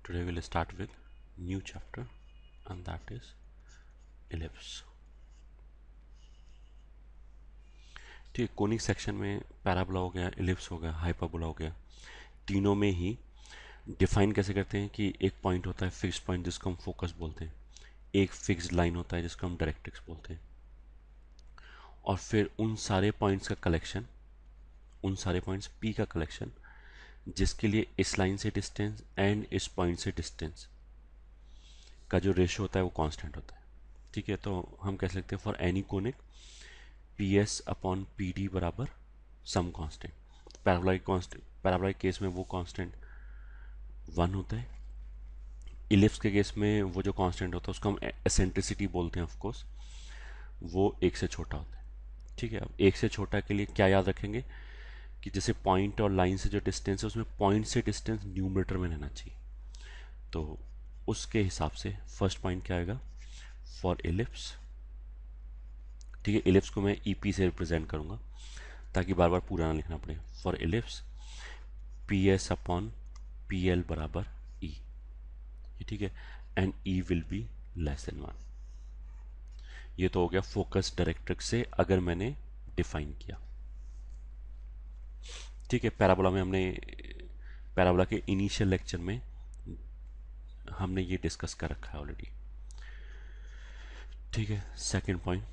Today we'll start with new chapter and that is ellipse. ठीक है, conic section में parabola हो गया, इलिप्स हो गया, हाइपरबोला हो गया, तीनों में ही डिफाइन कैसे करते हैं कि एक पॉइंट होता है फिक्स्ड पॉइंट जिसको हम फोकस बोलते हैं, एक फिक्स्ड लाइन होता है जिसको हम डायरेक्ट्रिक्स बोलते हैं, और फिर उन सारे पॉइंट्स का कलेक्शन, उन सारे पॉइंट्स पी का कलेक्शन जिसके लिए इस लाइन से डिस्टेंस एंड इस पॉइंट से डिस्टेंस का जो रेशियो होता है वो कांस्टेंट होता है. ठीक है, तो हम कह सकते हैं for any conic P S upon P D बराबर सम कांस्टेंट. पैराबोलाइक केस में वो कांस्टेंट 1 होता है. इलिप्स के केस में वो जो कांस्टेंट होता है उसको हम एसेंट्रिसिटी बोलते हैं. ऑफ कोर्स वो एक से छोटा होता है. ठीक है, अब एक से छोटा के लिए क्या याद रखेंगे कि जैसे पॉइंट और लाइन से जो डिस्टेंस है उसमें पॉइंट से डिस्टेंस न्यूमरेटर में रहना चाहिए. तो उसके हिसाब से फर्स्ट पॉइंट क्या आएगा फॉर इलिप्स. ठीक है, इलिप्स को मैं ई पी से रिप्रेजेंट करूंगा ताकि बार बार पूरा ना लिखना पड़े. For ellipse P S upon P L बराबर ई. ठीक है, and E will be less than 1. ये तो हो गया फोकस डायरेक्ट्रिक्स से अगर मैंने डिफाइन किया. ठीक है, पैराबोला में हमने पैराबोला के इनिशियल लेक्चर में हमने ये डिस्कस कर रखा है ऑलरेडी. ठीक है, second point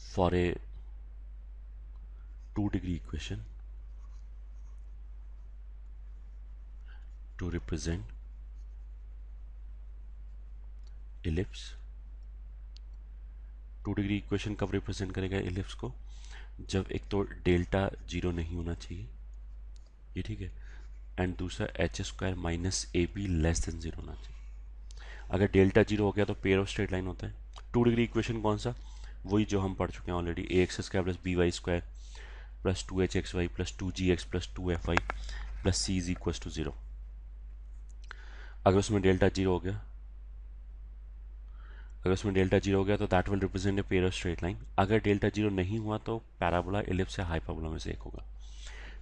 for a 2 degree equation to represent ellipse. 2 degree equation कब रिप्रेजेंट करेगा ellipse को? जब एक तो डेल्टा जीरो नहीं होना चाहिए, ये ठीक है, एंड दूसरा H square minus A be less than zero होना चाहिए. अगर डेल्टा जीरो हो गया तो पेयर ऑफ स्ट्रेट लाइन होता है. 2 डिग्री इक्वेशन कौन सा? वही जो हम पढ़ चुके हैं already, a x square plus b y square plus 2h x y plus 2g x plus 2f y plus c is equal to 0. अगर उसमें डेल्टा जीरो हो गया, तो that will represent a pair of straight line. अगर delta zero नहीं हुआ तो parabola, ellipse या हाइपरबोला में से एक होगा.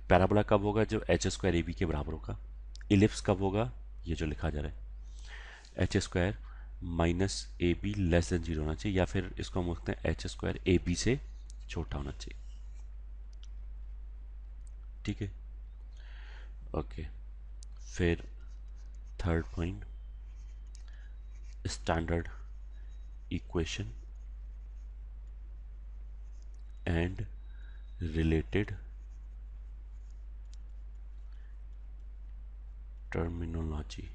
पैराबोला कब होगा? जब एच स्क्वायर ए बी के बराबर होगा. इलिप्स कब होगा? ये जो लिखा जा रहा है, H square minus A be less than zero होना चाहिए, या फिर इसको हम बोलते हैं एच स्क्वायर ए बी से छोटा होना चाहिए. ठीक है, ओके. फिर third point, standard equation and related terminology.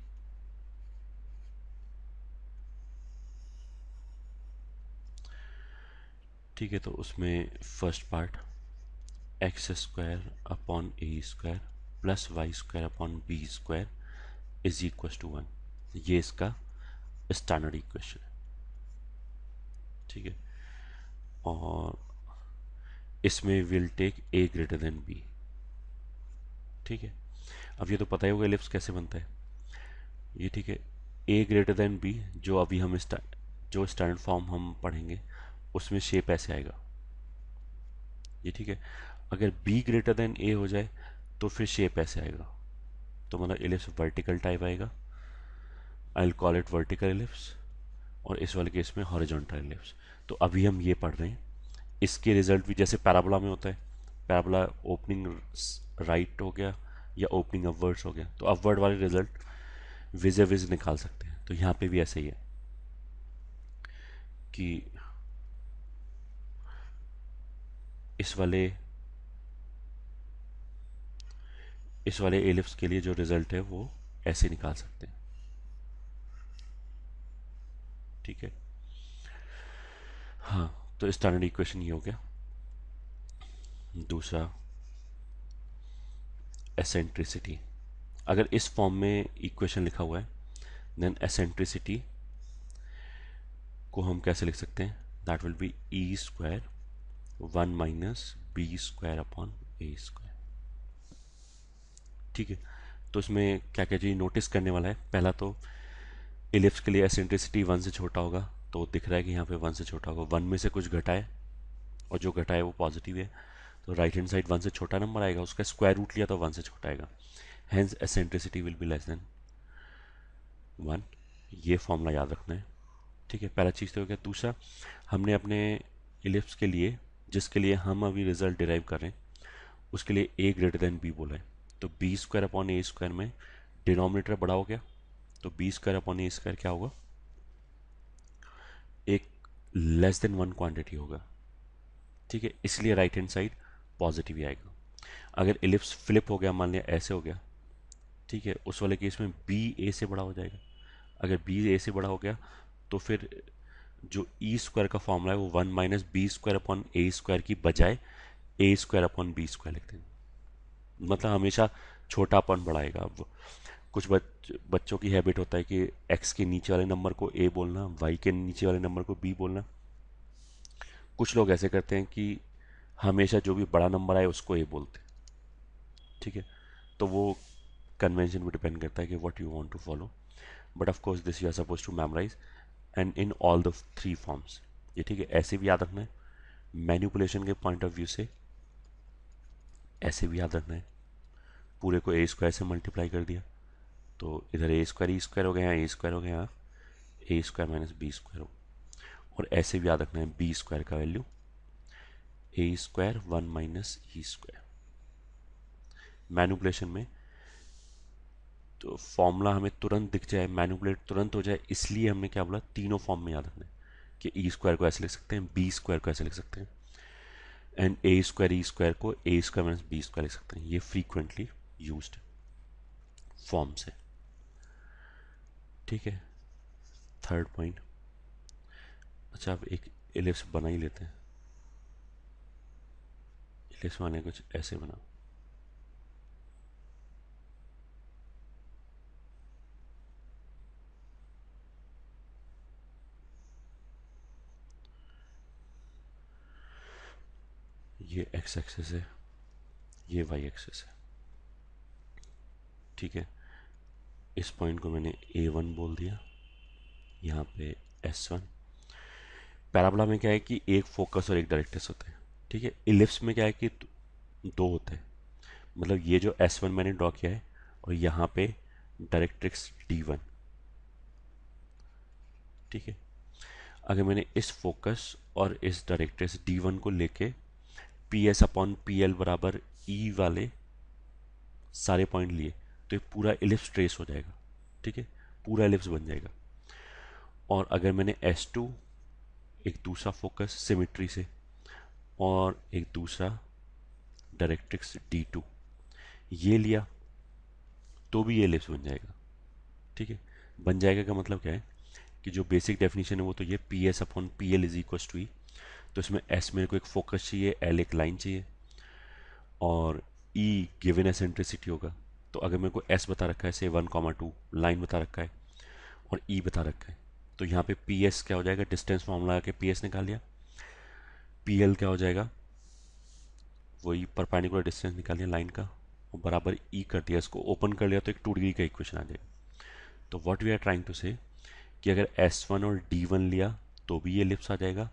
ठीक है, तो उसमें first part x square upon A square plus y square upon b square is equal to 1. ये इसका स्टैंडर्ड इक्वेशन है. ठीक है, और इसमें will take a greater than b. ठीक है, अब ये तो पता ही होगा इलिप्स कैसे बनता है. ये ठीक है, ए ग्रेटर देन बी जो अभी हम जो स्टैंडर्ड फॉर्म हम पढ़ेंगे उसमें शेप ऐसे आएगा. ये ठीक है, अगर बी ग्रेटर देन ए हो जाए तो फिर शेप ऐसे आएगा. तो मतलब इलिप्स वर्टिकल टाइप आएगा. I will call it vertical ellipse. और इस वाले केस में हॉरिजॉन्टल इलिप्स. तो अभी हम ये पढ़ रहे हैं. इसके रिजल्ट भी जैसे पैराबोला में होता है, पैराबोला ओपनिंग राइट हो गया या ओपनिंग अपवर्ड्स हो गया, तो अपवर्ड वाले रिजल्ट विज निकाल सकते हैं. तो यहाँ पे भी ऐसा ही है कि इस वाले एलिप्स के लिए जो रिजल्ट है वो ऐसे निकाल सकते हैं. ठीक है, हाँ, तो स्टैंडर्ड इक्वेशन ये हो गया. दूसरा एसेंट्रिसिटी. अगर इस फॉर्म में इक्वेशन लिखा हुआ है देन एसेंट्रिसिटी को हम कैसे लिख सकते हैं? That will be e square 1 minus B square upon A square. ठीक है, तो इसमें क्या क्या चीज़ नोटिस करने वाला है. पहला तो इलिप्स के लिए एसेंट्रिसिटी 1 से छोटा होगा, तो दिख रहा है कि यहाँ पे 1 से छोटा होगा. 1 में से कुछ घटा है और जो घटा है वो पॉजिटिव है, तो राइट हैंड साइड 1 से छोटा नंबर आएगा. उसका स्क्वायर रूट लिया तो 1 से छोटा आएगा. Hence eccentricity will be less than 1, ये फॉर्मूला याद रखना है। ठीक है, पहला चीज़ तो हो गया। दूसरा, हमने अपने इलिप्स के लिए, जिसके लिए हम अभी रिजल्ट डिराइव कर रहे हैं, उसके लिए ए ग्रेटर देन बी बोला है। तो बी स्क्वायर अपॉन ए स्क्वायर में डिनोमिनेटर बड़ा हो गया, तो बी स्क्वायर अपॉन ए स्क्वायर क्या होगा, एक लेस देन 1 क्वांटिटी होगा। ठीक है, इसलिए राइट हैंड साइड पॉजिटिव ही आएगा। अगर इलिप्स फ्लिप हो गया, मान लिया ऐसे हो गया, ठीक है, उस वाले केस में बी ए से बड़ा हो जाएगा। अगर बी ए से बड़ा हो गया तो फिर जो ई स्क्वायर का फॉर्मूला है वो 1 माइनस बी स्क्वायर अपॉन ए स्क्वायर की बजाय ए स्क्वायर अपॉन बी स्क्वायर लिखते हैं। मतलब हमेशा छोटा अपन बढ़ाएगा। अब कुछ बच्चों की हैबिट होता है कि एक्स के नीचे वाले नंबर को ए बोलना, वाई के नीचे वाले नंबर को बी बोलना। कुछ लोग ऐसे करते हैं कि हमेशा जो भी बड़ा नंबर आए उसको ए बोलते हैं। ठीक है, तो वो कन्वेंशन पे डिपेंड करता है कि what you want to follow, but of course this you are suppose to memorise and in all the three forms. ये ठीक है, ऐसे भी याद रखना है। मैनिपुलेशन के पॉइंट ऑफ व्यू से ऐसे भी याद रखना है। पूरे को ए स्क्वायर से मल्टीप्लाई कर दिया तो इधर ए स्क्वायर ई स्क्वायर हो गया, यहाँ ए स्क्वायर हो गया, यहाँ ए स्क्वायर माइनस बी स्क्वायर हो। और ऐसे भी याद रखना है बी स्क्वायर का वैल्यू ए square 1 minus e square. Manipulation में तो फॉर्मूला हमें तुरंत दिख जाए, मैनिपुलेट तुरंत हो जाए, इसलिए हमने क्या बोला, तीनों फॉर्म में याद रखना है कि ई स्क्वायर को ऐसे लिख सकते हैं, बी स्क्वायर को ऐसे लिख सकते हैं, and A square E square को ए स्क्वायर माइनस बी स्क्वायर लिख सकते हैं। ये फ्रीक्वेंटली यूज्ड फॉर्म्स है। ठीक है, थर्ड पॉइंट। अच्छा, अब एक एलिप्स बना ही लेते हैं। एलिप्स बनाने कुछ ऐसे बनाओ। ये एक्स एक्सिस है, ये वाई एक्सिस है। ठीक है, इस पॉइंट को मैंने A1 बोल दिया, यहाँ पे S1। पैराबोला में क्या है कि एक फोकस और एक डायरेक्ट्रिक्स होते हैं। ठीक है, इलिप्स में क्या है कि दो होते हैं। मतलब ये जो S1 मैंने ड्रॉ किया है और यहाँ पे डायरेक्ट्रिक्स D1। ठीक है, अगर मैंने इस फोकस और इस डायरेक्ट्रिक्स D1 को लेके PS अपॉन PL बराबर E वाले सारे पॉइंट लिए तो ये पूरा इलिप्स ट्रेस हो जाएगा। ठीक है, पूरा इलिप्स बन जाएगा। और अगर मैंने S2, एक दूसरा फोकस सिमेट्री से, और एक दूसरा डायरेक्ट्रिक्स D2 ये लिया तो भी ये इलिप्स बन जाएगा। ठीक है, बन जाएगा का मतलब क्या है कि जो बेसिक डेफिनेशन है वो तो ये P S upon P L is equal to E. तो इसमें एस मेरे को एक फोकस चाहिए, एल एक लाइन चाहिए, और ई गिवन एसेंट्रिसिटी होगा। तो अगर मेरे को एस बता रखा है से 1,2 लाइन बता रखा है और ई बता रखा है, तो यहाँ पे पी एस क्या हो जाएगा, डिस्टेंस फॉर्मूला के पी एस निकाल लिया। पी एल क्या हो जाएगा, वही परपेंडिकुलर डिस्टेंस निकाल लिया लाइन का, और बराबर ई कर दिया, इसको ओपन कर लिया तो एक 2 डिग्री का इक्वेशन आ जाएगा। तो what we are trying to say कि अगर S1 और D1 लिया तो भी ये एलिप्स आ जाएगा,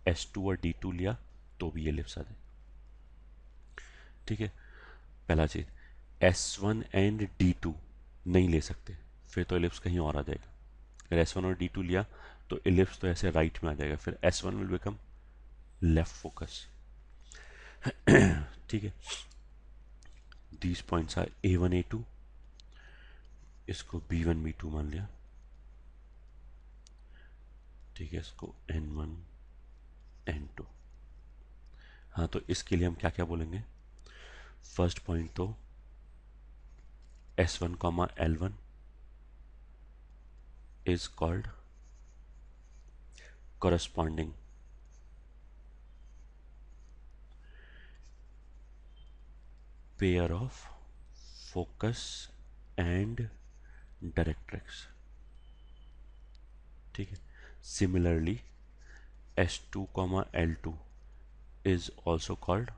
S2 और D2 लिया तो भी ये एलिप्स आ जाएगा। ठीक है, पहला चीज, S1 एंड D2 नहीं ले सकते, फिर तो एलिप्स कहीं और आ जाएगा। अगर S1 और D2 लिया तो एलिप्स तो ऐसे राइट में आ जाएगा, फिर S1 will become left focus. ठीक है, these points are A1 A2, इसको B1 B2 मान लिया। ठीक है, इसको N1 N2। हाँ, तो इसके लिए हम क्या क्या बोलेंगे। फर्स्ट पॉइंट तो S1 comma L1 is called corresponding pair of focus and directrix। ठीक है, similarly S2 comma L2 is also called,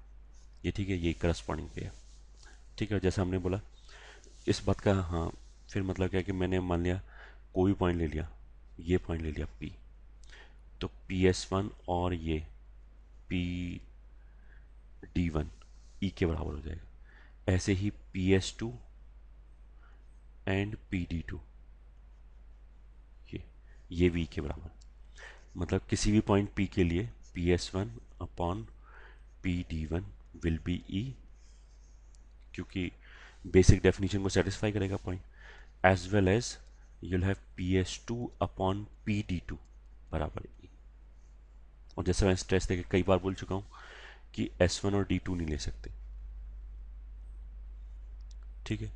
ये ठीक है, ये करस्पॉन्डिंग पेयर। ठीक है, जैसे हमने बोला इस बात का, हाँ, फिर मतलब क्या है कि मैंने मान लिया कोई पॉइंट ले लिया, ये पॉइंट ले लिया P, तो PS1 और ये PD1 E के बराबर हो जाएगा। ऐसे ही PS2 एंड PD2 ये v के बराबर, मतलब किसी भी पॉइंट p के लिए PS1 upon PD1 will be e, क्योंकि बेसिक डेफिनेशन को सेटिस्फाई करेगा point, as well as you'll have PS2 upon PD2 बराबर e। और जैसे मैं स्ट्रेस देके कई बार बोल चुका हूँ कि S1 और D2 नहीं ले सकते, ठीक है।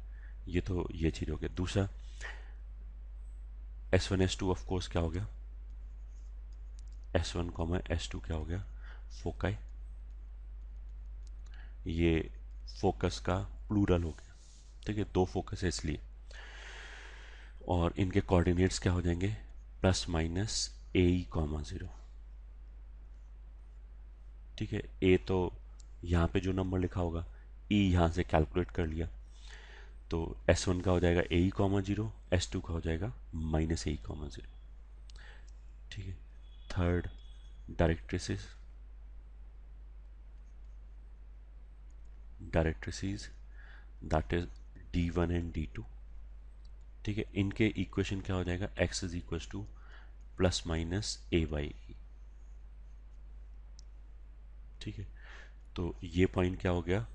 ये तो ये चीज हो गया। दूसरा S1 S2 ऑफ कोर्स क्या हो गया, S1 S2 क्या हो गया, फोकाई, ये फोकस का प्लूरल हो गया, ठीक है, दो फोकस है इसलिए। और इनके कोऑर्डिनेट्स क्या हो जाएंगे, प्लस माइनस AE, 0, ठीक है। ए तो यहाँ पे जो नंबर लिखा होगा, ई यहाँ से कैलकुलेट कर लिया, तो S1 का हो जाएगा AE, 0, S2 का हो जाएगा -AE, 0, ठीक है। Third directrices that is D1 and D2, ठीक है। इनके इक्वेशन क्या हो जाएगा, x is equal to plus minus A/E, ठीक है। तो ये पॉइंट क्या हो गया,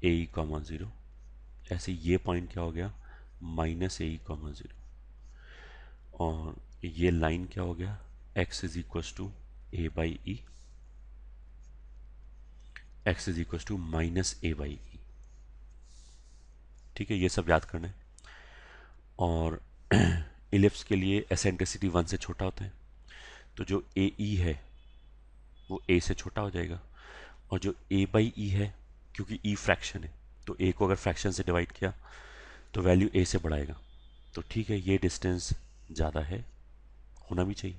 AE, 0, ऐसे ये पॉइंट क्या हो गया, -AE, 0, और ये लाइन क्या हो गया, x is equal to A/E, x is equal to -A/E, ठीक है। ये सब याद करना है। और इलिप्स के लिए एसेंट्रिसिटी 1 से छोटा होता है, तो जो AE है वो A से छोटा हो जाएगा, और जो A/E है, क्योंकि E फ्रैक्शन है, तो A को अगर फ्रैक्शन से डिवाइड किया तो वैल्यू A से बढ़ाएगा, तो ठीक है, ये डिस्टेंस ज़्यादा है, होना भी चाहिए।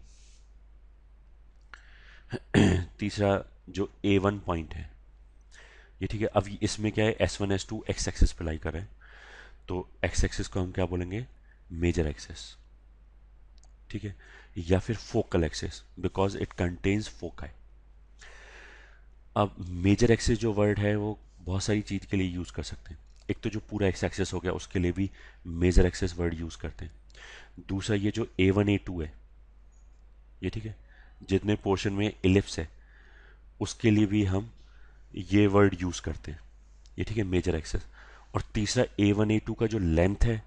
तीसरा जो A1 पॉइंट है, ये ठीक है। अब इसमें क्या है, S1 S2 एक्स एक्सिस पे लाई कर रहे हैं, तो एक्स एक्सिस को हम क्या बोलेंगे, मेजर एक्सिस, ठीक है, या फिर focal axis, because it contains foci. अब मेजर एक्सिस जो वर्ड है वो बहुत सारी चीज़ के लिए यूज़ कर सकते हैं। एक तो जो पूरा एक्स एक्सिस हो गया उसके लिए भी मेजर एक्सिस वर्ड यूज़ करते हैं। दूसरा ये जो A1 A2 है, ये ठीक है, जितने पोर्शन में इलिप्स है उसके लिए भी हम ये वर्ड यूज़ करते हैं, ये ठीक है, मेजर एक्सिस। और तीसरा A1 A2 का जो लेंथ है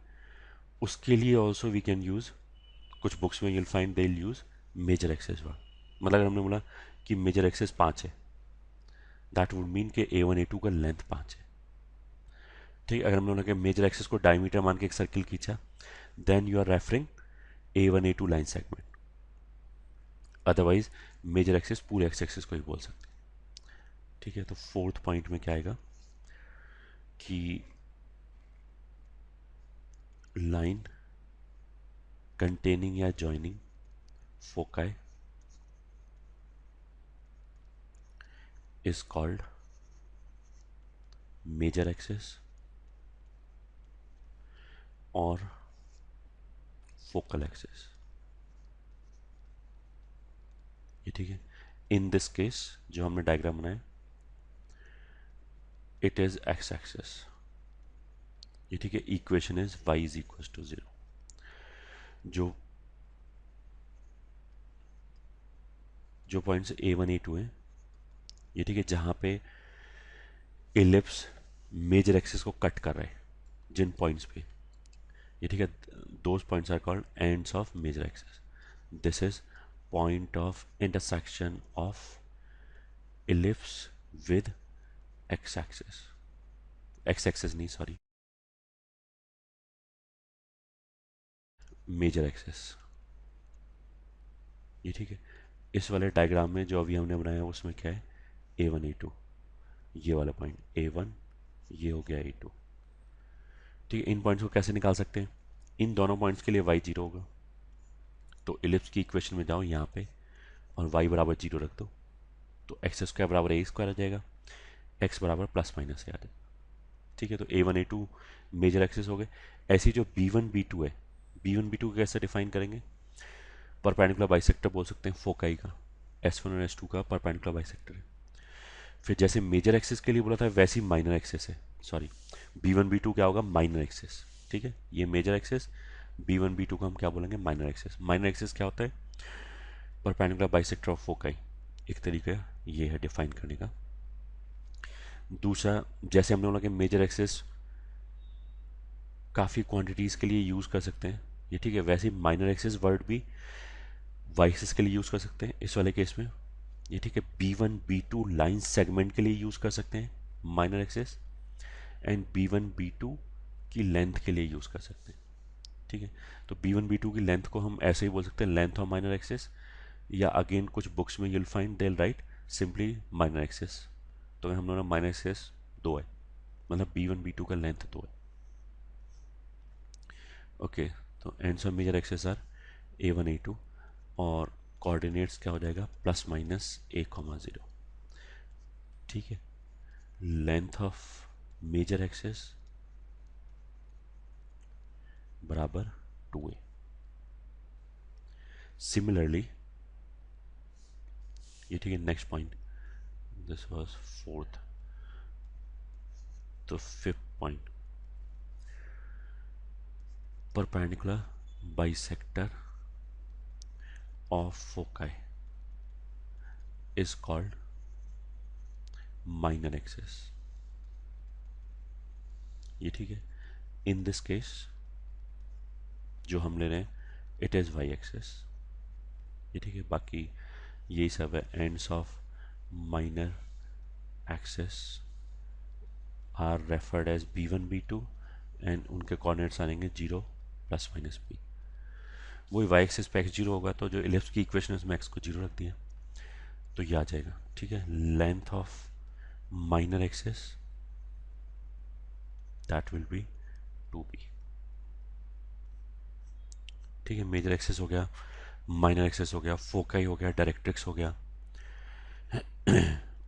उसके लिए ऑल्सो वी कैन यूज़, कुछ बुक्स में you'll find they use major axis word. मतलब अगर हमने बोला कि मेजर एक्सिस 5 है, दैट वुड मीन कि A1 A2 का लेंथ 5 है, ठीक। अगर हमने बोला कि मेजर एक्सिस को डायमीटर मान के एक सर्किल खींचा, then you are referring A1 A2 line segment. Otherwise major axis पूरे एक्स एक्सिस को ही बोल सकते हैं, ठीक है। तो फोर्थ पॉइंट में क्या आएगा कि लाइन containing या joining foci is called major axis और focal axis, ये ठीक है। इन दिस केस जो हमने डायग्राम बनाया, इट इज एक्स एक्सिस, ये ठीक है। Equation is y is equal to 0। जो जो पॉइंट्स A1 A2 है, ये ठीक है, जहां पे इलिप्स मेजर एक्सिस को कट कर रहा है, जिन पॉइंट्स पे, ये ठीक है, those points are called ends of major axis. This is point of intersection of ellipse with x axis, x axis नहीं, सॉरी, मेजर एक्सिस, ये ठीक है। इस वाले डायग्राम में जो अभी हमने बनाया उसमें क्या है, A1 A2, ये वाला पॉइंट A1, ये हो गया A2, ठीक है। इन पॉइंट्स को कैसे निकाल सकते हैं, इन दोनों पॉइंट्स के लिए y 0 होगा, तो इलिप्स की इक्वेशन में जाओ यहाँ पे और y बराबर 0 रख दो, तो एक्स स्क्वायर बराबर A² आ जाएगा, x बराबर प्लस माइनस से आ जाएगा, ठीक है। तो A1 A2 मेजर एक्सिस हो गए। ऐसी जो B1 B2 है, B1 B2 को कैसे डिफाइन करेंगे, परपेंडिकुलर बाइसेक्टर बोल सकते हैं फोकाई का, S1 और S2 का परपेंडिकुलर बाइसेक्टर है। फिर जैसे मेजर एक्सिस के लिए बोला था वैसी माइनर एक्सिस है, सॉरी, B1 B2 क्या होगा, माइनर एक्सिस, ठीक है। ये मेजर एक्सिस, B1 B2 को हम क्या बोलेंगे, माइनर एक्सिस। माइनर एक्सिस क्या होता है, परपेंडिकुलर बाइसेक्टर ऑफ फोकाई, एक तरीका ये है डिफाइन करने का। दूसरा, जैसे हमने बोला कि मेजर एक्सिस काफ़ी क्वांटिटीज़ के लिए यूज़ कर सकते हैं ये, ठीक है, वैसे ही माइनर एक्सिस वर्ड भी वाई एक्सिस के लिए यूज़ कर सकते हैं इस वाले केस में ये, ठीक है। B1 B2 लाइन सेगमेंट के लिए यूज़ कर सकते हैं minor axis, and B1 B2 की लेंथ के लिए यूज़ कर सकते हैं, ठीक है। तो B1 B2 की लेंथ को हम ऐसे ही बोल सकते हैं, लेंथ ऑफ माइनर एक्सिस, या अगेन कुछ बुक्स में यूल फाइंड दे राइट सिंपली माइनर एक्सिस। तो हम लोग माइनर एक्सिस 2 है, मतलब B1 B2 का लेंथ 2 है, ओके। तो ends of major axis are A1 A2, और कोऑर्डिनेट्स क्या हो जाएगा, ±a,0, ठीक है। लेंथ ऑफ मेजर एक्सिस बराबर 2a। सिमिलरली ये, ठीक है, next point, this was fourth, तो fifth point, perpendicular bisector of foci is called minor axis, ये ठीक है। इन दिस केस जो हम ले रहे हैं इट इज वाई एक्सिस, ये ठीक है। बाकी यही सब है, ends of minor axis are referred as B1 B2, and उनके कोऑर्डिनेट्स आएंगे 0 ±b। वही वाई एक्सिस पे x 0 होगा, तो जो इलिप्स की इक्वेशन है उसमें x को 0 रख दिया, तो ये आ जाएगा, ठीक है। Length of minor axis that will B 2b, ठीक है। मेजर एक्सिस हो गया, माइनर एक्सिस हो गया, फोकाई हो गया, डायरेक्ट्रिक्स हो गया,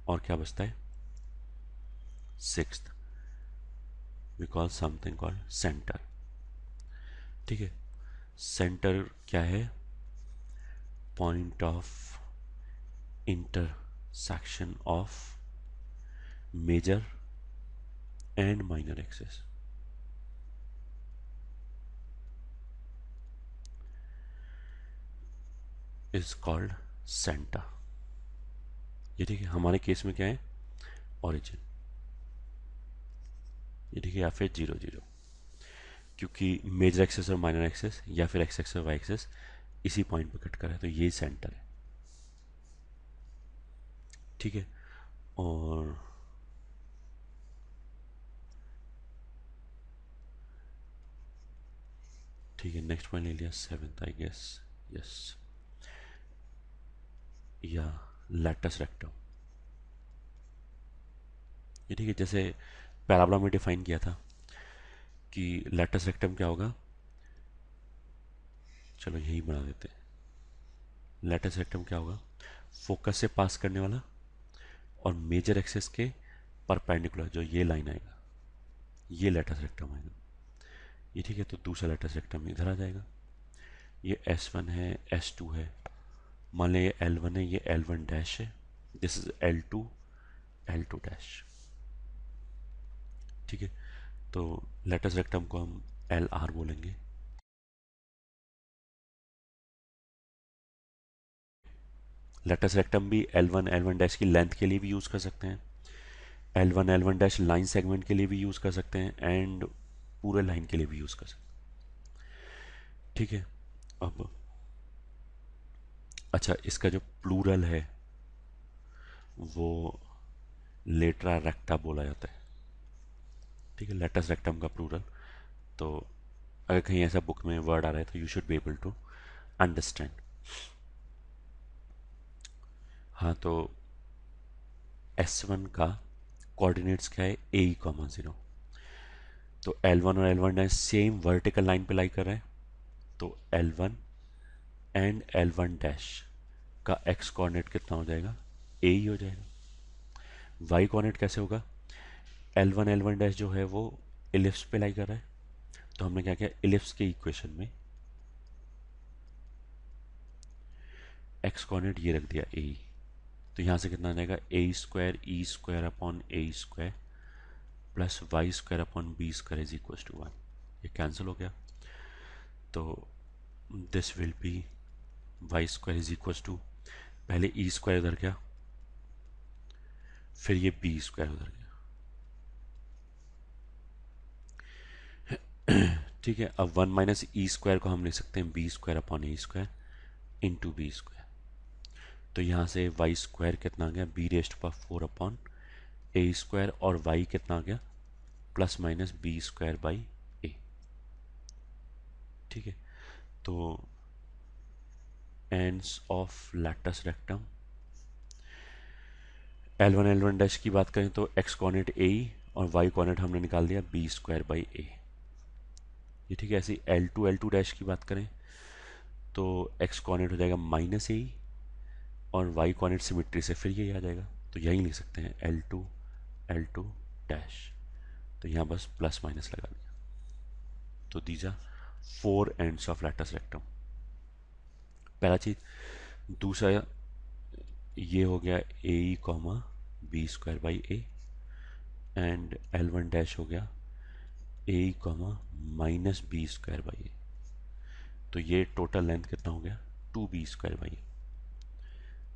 और क्या बचता है, sixth we call something called centre, ठीक है। सेंटर क्या है, point of intersection of major and minor axis, is called centre, ये ठीक है। हमारे केस में क्या है, ओरिजिन, ये ठीक है, या फिर 0 0, क्योंकि मेजर एक्सेस और माइनर एक्सेस या फिर एक्स एक्सेस और वाई एक्सेस इसी पॉइंट पे कट कर है, तो ये सेंटर है, ठीक है। और ठीक है, नेक्स्ट पॉइंट ले लिया, सेवेंथ आई गेस, यस, या लैटस रेक्टम, ये ठीक है। जैसे पैराबोला में डिफाइन किया था कि लैटस रेक्टम क्या होगा, चलो यही बना देते हैं। लैटस रेक्टम क्या होगा, फोकस से पास करने वाला और मेजर एक्सेस के परपेंडिकुलर जो ये लाइन आएगा, ये लैटस रेक्टम आएगा, ये ठीक है। तो दूसरा लैटस रेक्टम इधर आ जाएगा, ये S1 है, S2 है, मान लें ये L1 है, ये L1 डैश है, this is L2 L2 dash, ठीक है। तो लेटस रेक्टम को हम LR बोलेंगे, लेटस रेक्टम भी L1 L1 डैश की लेंथ के लिए भी यूज़ कर सकते हैं, L1 L1 dash line segment के लिए भी यूज़ कर सकते हैं, एंड पूरे लाइन के लिए भी यूज़ कर सकते हैं, ठीक है। अब अच्छा, इसका जो प्लूरल है वो लेट्रा रेक्टा बोला जाता है, ठीक है, लेटस रेक्टम का प्लूरल। तो अगर कहीं ऐसा बुक में वर्ड आ रहा है तो you should be able to understand. हाँ, तो S1 का कोऑर्डिनेट्स क्या है, AE,0, तो L1 और L1 dash same vertical line पे लाई कर रहे हैं, तो L1 एंड L1 डैश का x कोऑर्डिनेट कितना हो जाएगा, A ही हो जाएगा। y कोऑर्डिनेट कैसे होगा, L1 L1 डैश जो है वो इलिप्स पे लाई कर रहा है, तो हमने क्या किया, इलिप्स के इक्वेशन में x कोऑर्डिनेट ये रख दिया A, तो यहाँ से कितना आ जाएगा, A² E² upon A² plus Y² upon B² is equal to 1, ये कैंसिल हो गया। तो this will be y square is equal to, पहले ई स्क्वायर उधर गया, फिर ये बी स्क्वायर उधर गया। ठीक है, अब वन माइनस ई स्क्वायर को हम लिख सकते हैं बी स्क्वायर अपॉन ए स्क्वायर इंटू बी स्क्वायर। तो यहाँ से वाई स्क्वायर कितना आ गया, बी रेस्ट पर 4 अपॉन ए स्क्वायर, और वाई कितना आ गया, plus minus B square by A. ठीक है, तो ends of latus rectum, L1 dash की बात करें तो एक्स कॉर्डिनेट ए और वाई कॉर्डिनेट हमने निकाल दिया बी स्क्वायर बाई ए। ये ठीक है। ऐसे L2 डैश की बात करें तो एक्स कॉर्डिनेट हो जाएगा माइनस ए, और वाई कॉर्डिनेट सिमिट्री से फिर ये आ जाएगा, तो यही लिख सकते हैं L2 डैश। तो यहाँ बस प्लस माइनस लगा दिया। तो these are 4 ends of latus rectum, पहला चीज। दूसरा ये हो गया A comma B square by A, and L1 dash हो गया A comma minus B square by A. तो ये टोटल लेंथ कितना हो गया, 2b स्क्वायर बाई ए।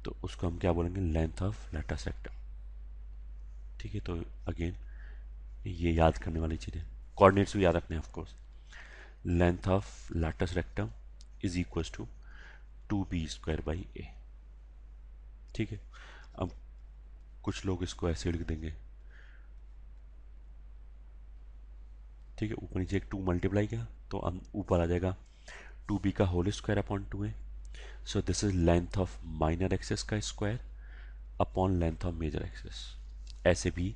तो उसको हम क्या बोलेंगे, लेंथ ऑफ लैटस रेक्टम। ठीक है, तो अगेन ये याद करने वाली चीज़ें, कोऑर्डिनेट्स भी याद रखने हैं of course. Length of latus rectum is equal to 2b square by A. ठीक है, अब कुछ लोग इसको ऐसे लिख देंगे। ठीक है, ऊपर नीचे एक 2 मल्टीप्लाई किया तो अब ऊपर आ जाएगा 2b का whole square upon 2a। So this is length of minor axis का square upon length of major axis, ऐसे भी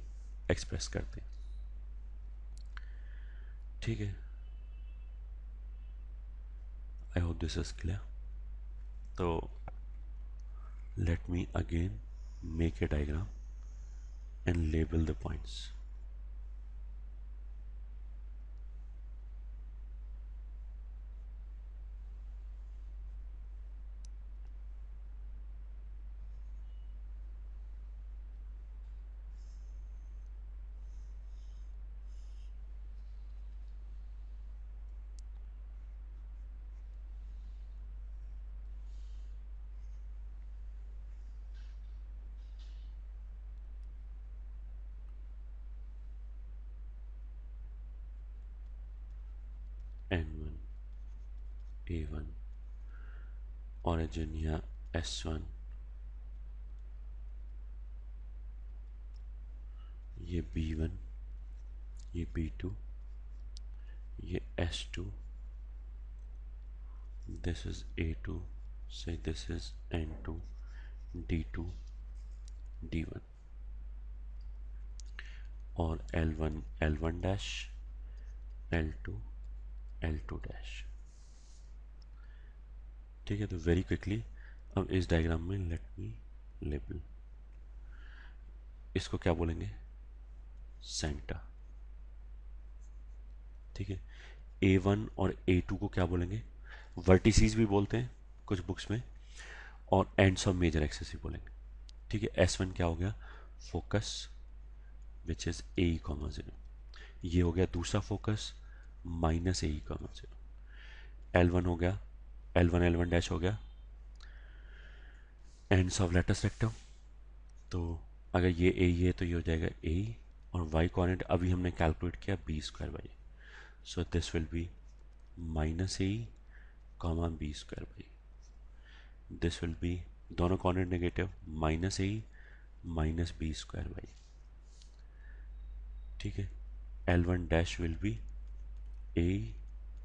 एक्सप्रेस करते हैं। ठीक है, I hope this is clear. तो let me again make a diagram and label the points. N1, A1, origin या S1, ये B1, ये B2, ये S2, this is A2, say this is N2, D2, D1, और L1 L1 dash, L2 L2 dash. ठीक है, तो very quickly अब इस डायग्राम में लेट मी लेबल, इसको क्या बोलेंगे, सेंटर। ठीक है, A1 और A2 को क्या बोलेंगे, वर्टिसीज भी बोलते हैं कुछ बुक्स में, और एंड्स ऑफ मेजर एक्सेस भी बोलेंगे। ठीक है, S1 क्या हो गया, focus which is a comma 0। ये हो गया दूसरा focus minus A comma 0। L1 हो गया, L1 डैश हो गया एंड्स ऑफ लैटस रेक्टम। तो अगर ये ए है तो ये हो जाएगा ए, और वाई कोऑर्डिनेट अभी हमने कैलकुलेट किया B square by. So this will be minus A comma B square by. This will be, दोनों coordinate negative, minus A minus B square by. ठीक है, L1 dash will be A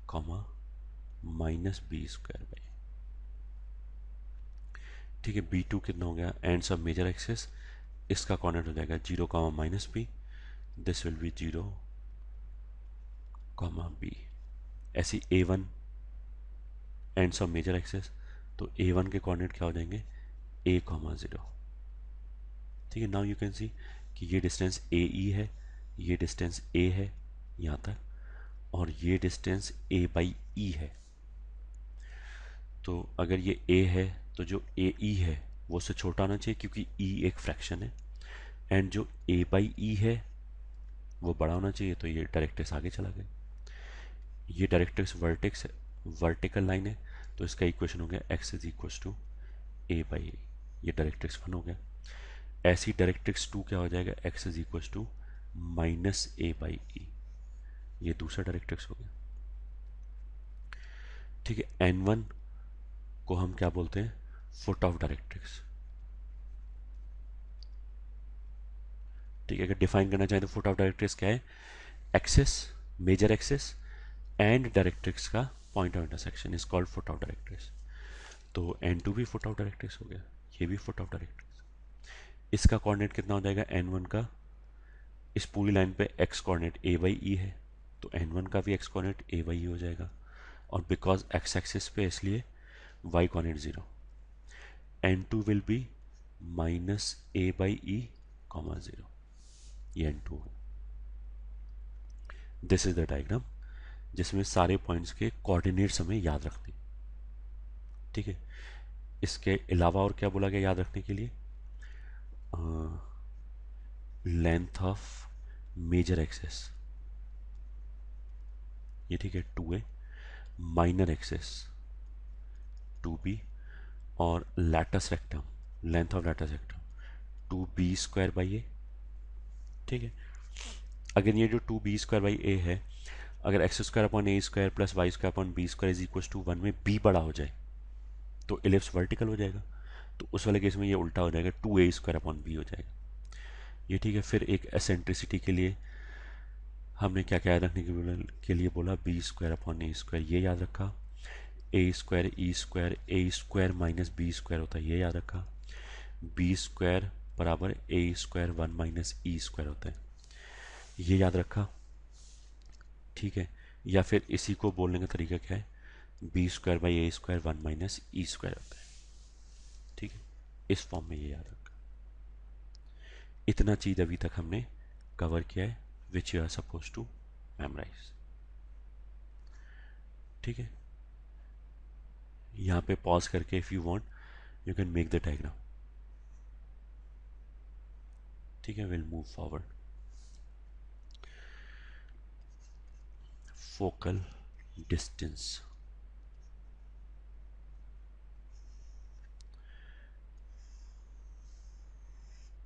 comma minus B square by. ठीक है, B2 कितना हो गया, ends of major axis, इसका coordinate हो जाएगा 0 comma minus B, this will be 0 comma B. ऐसी A1 ends of major access, तो A1 के कोऑर्डिनेट क्या हो जाएंगे, a कॉमा 0। ठीक है, नाउ यू कैन सी कि ये डिस्टेंस ए ई है, ये डिस्टेंस a है यहाँ तक, और ये डिस्टेंस a बाई ई है। तो अगर ये a है तो जो ए ई है वो उससे छोटा होना चाहिए, क्योंकि e एक फ्रैक्शन है, एंड जो a बाई ई है वो बड़ा होना चाहिए। तो ये डायरेक्ट्रिक्स आगे चला गया, ये डायरेक्ट्रिक्स वर्टेक्स है, वर्टिकल लाइन है तो इसका इक्वेशन हो गया X is equal to A by A, ये डायरेक्ट्रिक्स 1 हो गया। ऐसी डायरेक्ट्रिक्स 2 क्या हो जाएगा, X is equal to minus A by E, ये दूसरा डायरेक्ट्रिक्स हो गया। ठीक है, N1 को हम क्या बोलते हैं, फुट ऑफ डायरेक्ट्रिक्स। ठीक है, अगर डिफाइन करना चाहें तो फुट ऑफ डायरेक्ट्रिक्स क्या है, axis, major axis and directrix का point of intersection is called foot of directrix. तो N2 भी फुट ऑफ डायरेक्ट्रिक्स हो गया, ये भी फुट ऑफ डायरेक्ट्रिक्स। इसका कोऑर्डिनेट कितना हो जाएगा, N1 का, इस पूरी लाइन पे x coordinate a by E है, तो N1 का भी x coordinate a by E हो जाएगा, और बिकॉज x एक्सिस पे इसलिए y coordinate 0। N2 will be minus a by E comma 0, ये N2 है। दिस इज द डायग्राम जिसमें सारे पॉइंट्स के कोऑर्डिनेट्स हमें याद रखने। ठीक है, इसके अलावा और क्या बोला गया याद रखने के लिए, लेंथ ऑफ मेजर एक्सेस, ये ठीक है 2a, माइनर एक्सेस 2b, और latus rectum, length of latus rectum 2b square by A. ठीक है, अगर ये जो 2b स्क्वायर बाई ए है, अगर x square upon A square plus y square upon b square is equal to 1 में b बड़ा हो जाए तो इलिप्स वर्टिकल हो जाएगा, तो उस वाले केस में ये उल्टा हो जाएगा, 2a स्क्वायर अपॉन बी हो जाएगा। ये ठीक है, फिर एक एसेंट्रिसिटी के लिए हमने क्या क्या याद रखने के लिए बोला, बी स्क्वायर अपॉन ए स्क्वायर, ये याद रखा। ए स्क्वायर ई स्क्वायर, ए स्क्वायर माइनस बी स्क्वायर होता है, ये याद रखा। बी स्क्वायर बराबर ए स्क्वायर 1 माइनस ई स्क्वायर होता है, ये याद रखा। ठीक है, या फिर इसी को बोलने का तरीका क्या है, b square by a square 1 minus e square होता है। ठीक है, इस फॉर्म में ये याद रखा। इतना चीज अभी तक हमने कवर किया है, which you are suppose to memorise. ठीक है, यहाँ पे पॉज करके if you want you can make the diagram. ठीक है, will move forward. Focal distance,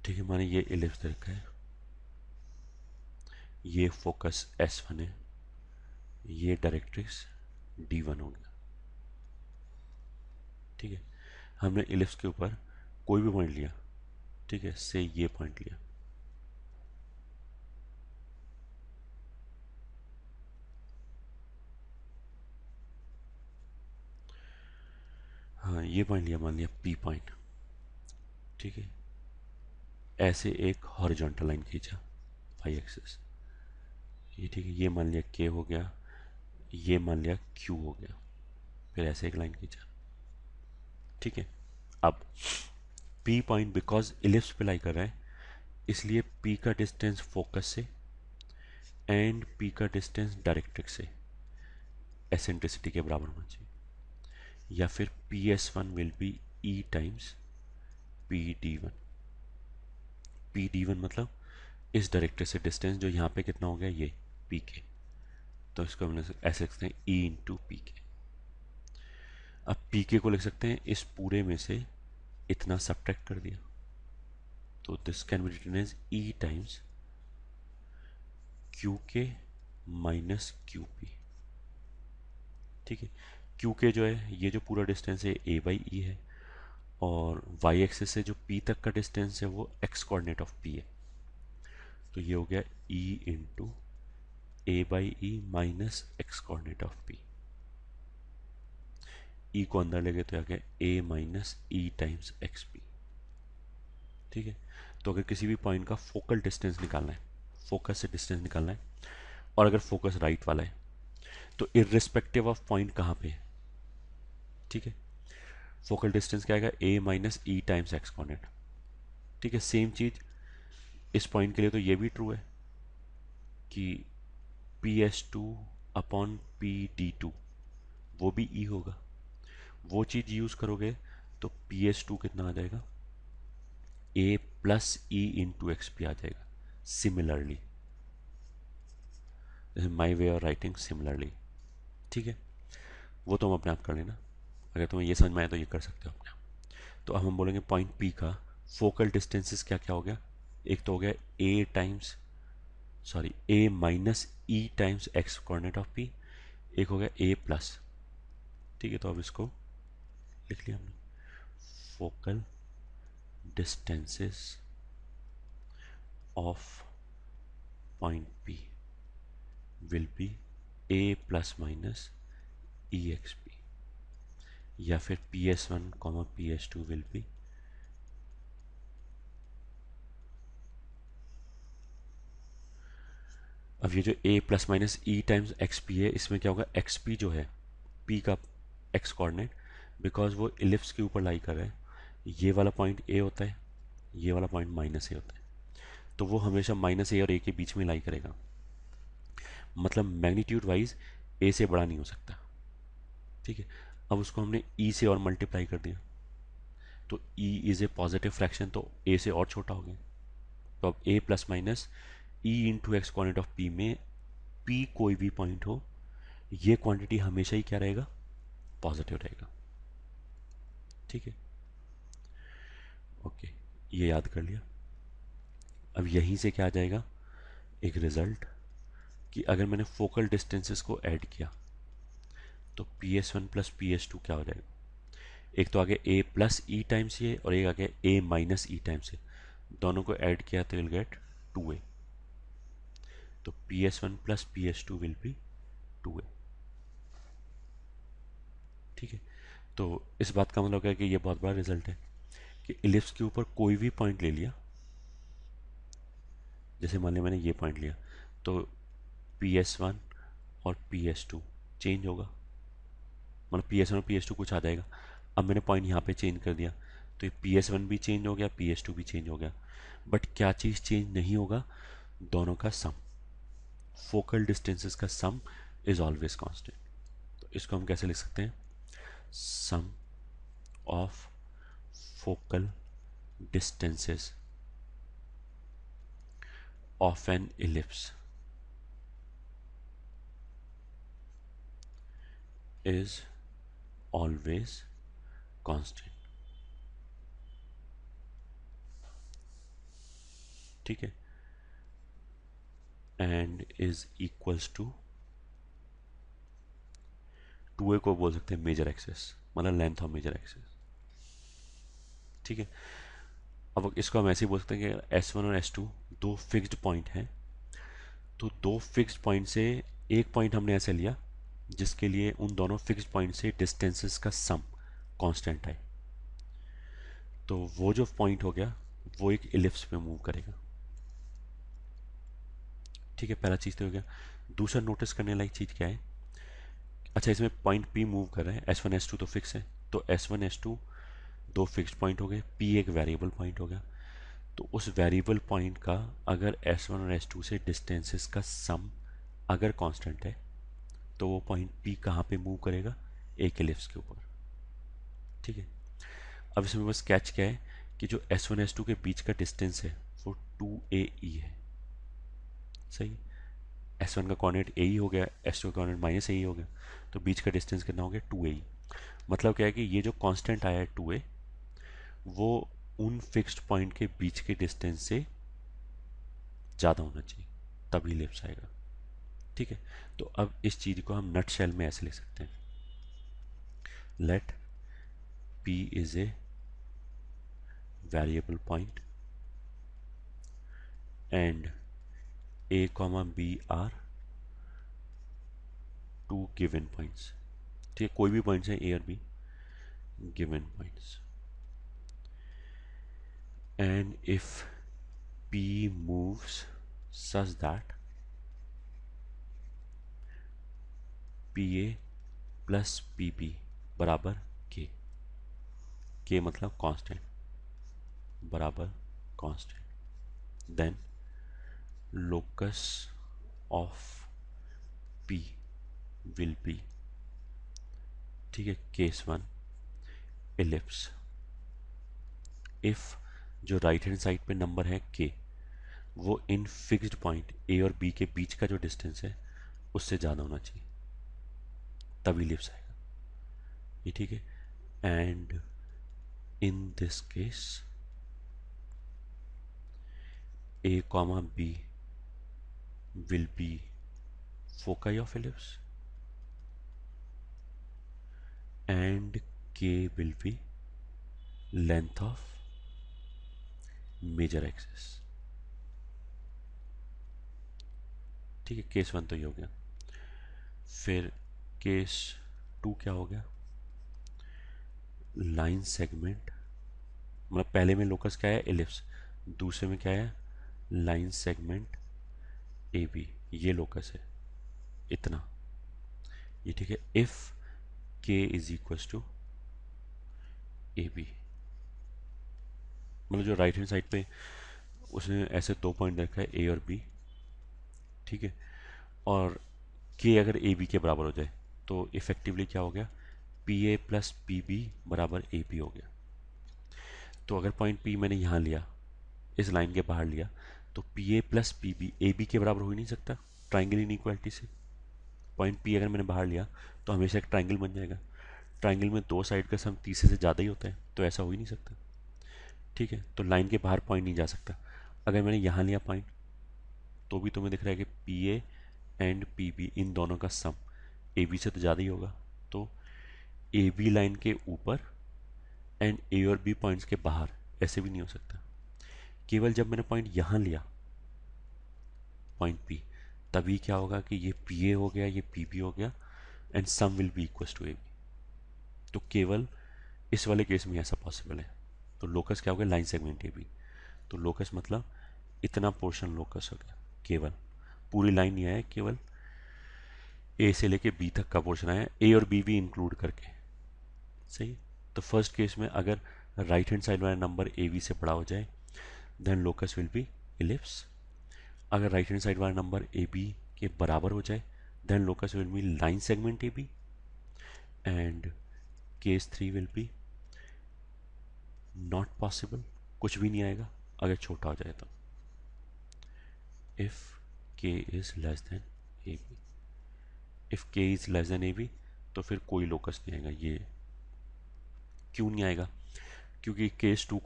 ठीक है, माने ये इलिप्स दे रखा है, ये फोकस S1 है, ये डायरेक्ट्रिक्स D1 हो गया। ठीक है, हमने इलिप्स के ऊपर कोई भी पॉइंट लिया, ठीक है, से ये पॉइंट लिया, हाँ ये पॉइंट लिया, मान लिया P पॉइंट। ठीक है, ऐसे एक हॉरिजॉन्टल लाइन खींचा फाई एक्सिस, ये ठीक है, ये मान लिया K हो गया, ये मान लिया Q हो गया, फिर ऐसे एक लाइन खींचा। ठीक है, अब P पॉइंट बिकॉज इलिप्स पे लाई कर रहा है, इसलिए P का डिस्टेंस फोकस से एंड P का डिस्टेंस डायरेक्ट्रिक्स से एसेंट्रिसिटी के बराबर होना चाहिए, या फिर PS1 will be E times PD1। PD1 मतलब इस डायरेक्ट्रिक्स से डिस्टेंस जो यहाँ पे कितना हो गया, ये PK, तो इसको हम ऐसे लिखते हैं E इंटू PK। अब PK को लिख सकते हैं इस पूरे में से इतना सब्ट्रैक्ट कर दिया, तो this can be written as E times QK minus QP। ठीक है, QK जो है, ये जो पूरा डिस्टेंस है A बाई ई है, और y एक्सिस से जो P तक का डिस्टेंस है वो x कोऑर्डिनेट ऑफ P है, तो ये हो गया E into A by E minus x coordinate of P। E को अंदर ले गए तो आ गया A minus E times x P. ठीक है, तो अगर किसी भी पॉइंट का फोकल डिस्टेंस निकालना है, फोकस से डिस्टेंस निकालना है, और अगर फोकस राइट वाला है, तो इर्रिस्पेक्टिव ऑफ पॉइंट कहाँ पे है, ठीक है, फोकल डिस्टेंस क्या आएगा, A minus E times X coordinate. ठीक है, सेम चीज इस पॉइंट के लिए तो ये भी ट्रू है कि PS2 अपॉन PD2 वो भी E होगा, वो चीज यूज करोगे तो PS2 कितना आ जाएगा, A plus E into X P आ जाएगा। Similarly, my way of writing similarly. ठीक है, वो तुम अपने आप कर लेना, अगर तुम्हें ये समझ में आए तो ये कर सकते हो अपने आप। तो अब हम बोलेंगे पॉइंट पी का फोकल डिस्टेंसेस क्या क्या हो गया, एक तो हो गया A times, sorry A minus E times X coordinate of P, एक हो गया ए प्लस। ठीक है, तो अब इसको लिख लिया हमने, focal distances of point P will be a plus minus e x P, या फिर P S one comma P S two will be अब ये जो a plus minus E times x P है, इसमें क्या होगा, एक्स पी जो है p का x कोऑर्डिनेट, बिकॉज वो इलिप्स के ऊपर लाई कर रहा है, ये वाला पॉइंट a होता है, ये वाला पॉइंट माइनस a होता है, तो वो हमेशा माइनस a और a के बीच में लाई करेगा, मतलब मैग्नीट्यूड वाइज a से बड़ा नहीं हो सकता। ठीक है, अब उसको हमने e से और मल्टीप्लाई कर दिया, तो e is a positive fraction, तो a से और छोटा हो गया। तो अब a plus minus E into x coordinate of p में p कोई भी पॉइंट हो, ये क्वांटिटी हमेशा ही क्या रहेगा, पॉजिटिव रहेगा। ठीक है, ओके, ये याद कर लिया। अब यहीं से क्या आ जाएगा, एक रिजल्ट, कि अगर मैंने फोकल डिस्टेंसेस को ऐड किया तो P S one plus P S two क्या हो जाएगा, एक तो आगे ए प्लस ई टाइम्स ये, और एक आगे ए माइनस ई टाइम्स ये, दोनों को ऐड किया तो विल गेट 2a, तो P S one plus P S two will be 2a। ठीक है, तो इस बात का मतलब है कि ये बहुत बड़ा रिजल्ट है कि इलिप्स के ऊपर कोई भी पॉइंट ले लिया, जैसे मान लिया मैंने ये पॉइंट लिया, तो पी एस वन और पी एस टू चेंज होगा, मतलब पी एस वन और पी एस टू कुछ आ जाएगा। अब मैंने पॉइंट यहाँ पे चेंज कर दिया, तो ये पी एस वन भी चेंज हो गया, पी एस टू भी चेंज हो गया, बट क्या चीज़ चेंज नहीं होगा, दोनों का सम, फोकल डिस्टेंसेस का सम इज ऑलवेज कांस्टेंट। तो इसको हम कैसे लिख सकते हैं, sum of focal distances of an ellipse is always constant। ठीक है, and is equals to 2a को बोल सकते हैं मेजर एक्सेस, मतलब लेंथ ऑफ मेजर एक्सेस। ठीक है, अब इसको हम ऐसे ही बोल सकते हैं कि S1 और S2 दो फिक्स्ड पॉइंट हैं, तो दो फिक्स्ड पॉइंट से एक पॉइंट हमने ऐसे लिया जिसके लिए उन दोनों फिक्स्ड पॉइंट से डिस्टेंसेस का सम कांस्टेंट है, तो वो जो पॉइंट हो गया वो एक इलिप्स पे मूव करेगा। ठीक है, पहला चीज़ तो हो गया। दूसरा नोटिस करने लायक चीज़ क्या है, अच्छा इसमें पॉइंट पी मूव कर रहे हैं, S1 S2 तो फिक्स है, तो S1 S2 दो फिक्स्ड पॉइंट हो गए, P एक वेरिएबल पॉइंट हो गया, तो उस वेरिएबल पॉइंट का अगर S1 और S2 से डिस्टेंसेस का सम अगर कांस्टेंट है, तो वो पॉइंट P कहाँ पे मूव करेगा, एक इलिप्स के ऊपर। ठीक है, अब इसमें बस कैच क्या है कि जो S1 S2 के बीच का डिस्टेंस है वो 2AE है। सही, S1 का कोऑर्डिनेट ए ही हो गया, S2 का कोऑर्डिनेट माइनस ए ही हो गया, तो बीच का डिस्टेंस कितना हो गया, 2AE। मतलब क्या है कि ये जो कांस्टेंट आया है 2a, वो उन फिक्स्ड पॉइंट के बीच के डिस्टेंस से ज़्यादा होना चाहिए, तभी इलिप्स आएगा। ठीक है, तो अब इस चीज़ को हम नट शेल में ऐसे लिख सकते हैं, let P is a variable point and A, B are two given points. ठीक है, कोई भी पॉइंट्स हैं A और B, given points, and if P moves such that PA plus PP बराबर K, K मतलब कांस्टेंट, बराबर constant, then locus of P will be, ठीक है, केस वन इलिप्स, इफ जो राइट हैंड साइड पे number है K, वो इन फिक्स्ड पॉइंट A और B के बीच का जो डिस्टेंस है उससे ज़्यादा होना चाहिए, तभी इलिप्स आएगा। ये ठीक है. And in this case a comma b will be foci of ellipse and k will be length of major axis. ठीक है, केस वन तो ये हो गया. फिर केस टू क्या हो गया? लाइन सेगमेंट, मतलब पहले में लोकस क्या है? एलिप्स. दूसरे में क्या है? Line segment A B. ये लोकस है इतना. ये ठीक है. If K is equal to A B, मतलब जो राइट हैंड साइड पे उसने ऐसे दो पॉइंट रखा है ए और बी. ठीक है. और के अगर ए बी के बराबर हो जाए तो इफेक्टिवली क्या हो गया? P A plus P B बराबर ए बी हो गया. तो अगर पॉइंट पी मैंने यहाँ लिया, इस लाइन के बाहर लिया, तो P A plus P B A B के बराबर हो ही नहीं सकता ट्राइंगल इनइक्वालिटी से. पॉइंट पी अगर मैंने बाहर लिया तो हमेशा एक ट्राइंगल बन जाएगा. ट्राइंगल में दो साइड का सम तीसरे से ज़्यादा ही होता है, तो ऐसा हो ही नहीं सकता. ठीक है. तो लाइन के बाहर पॉइंट नहीं जा सकता. अगर मैंने यहाँ लिया पॉइंट, तो भी तुम्हें दिख रहा है कि P A and P be in दोनों का सम ए बी से तो ज़्यादा ही होगा. तो ए बी लाइन के ऊपर एंड ए और बी पॉइंट्स के बाहर ऐसे भी नहीं हो सकता. केवल जब मैंने पॉइंट यहाँ लिया, पॉइंट पी, तभी क्या होगा कि ये पी ए हो गया, ये पी बी हो गया, and sum will be equal to A B. तो केवल इस वाले केस में ऐसा पॉसिबल है. तो लोकस क्या हो गया? Line segment A B. तो लोकस मतलब इतना पोर्शन लोकस हो गया. केवल पूरी लाइन नहीं आया, केवल ए से लेके बी तक का पोर्शन आया, ए और बी भी इंक्लूड करके. सही. तो फर्स्ट केस में अगर राइट हैंड साइड वाला नंबर ए बी से बड़ा हो जाए, then locus will be ellipse. अगर राइट हैंड साइड वाला नंबर ए बी के बराबर हो जाए, then locus will be line segment A B. And case three will be not possible, कुछ भी नहीं आएगा अगर छोटा हो जाए तो. If K is less than A B, if K is less than A B, तो फिर कोई लोकस नहीं आएगा. ये क्यों नहीं आएगा? क्योंकि case two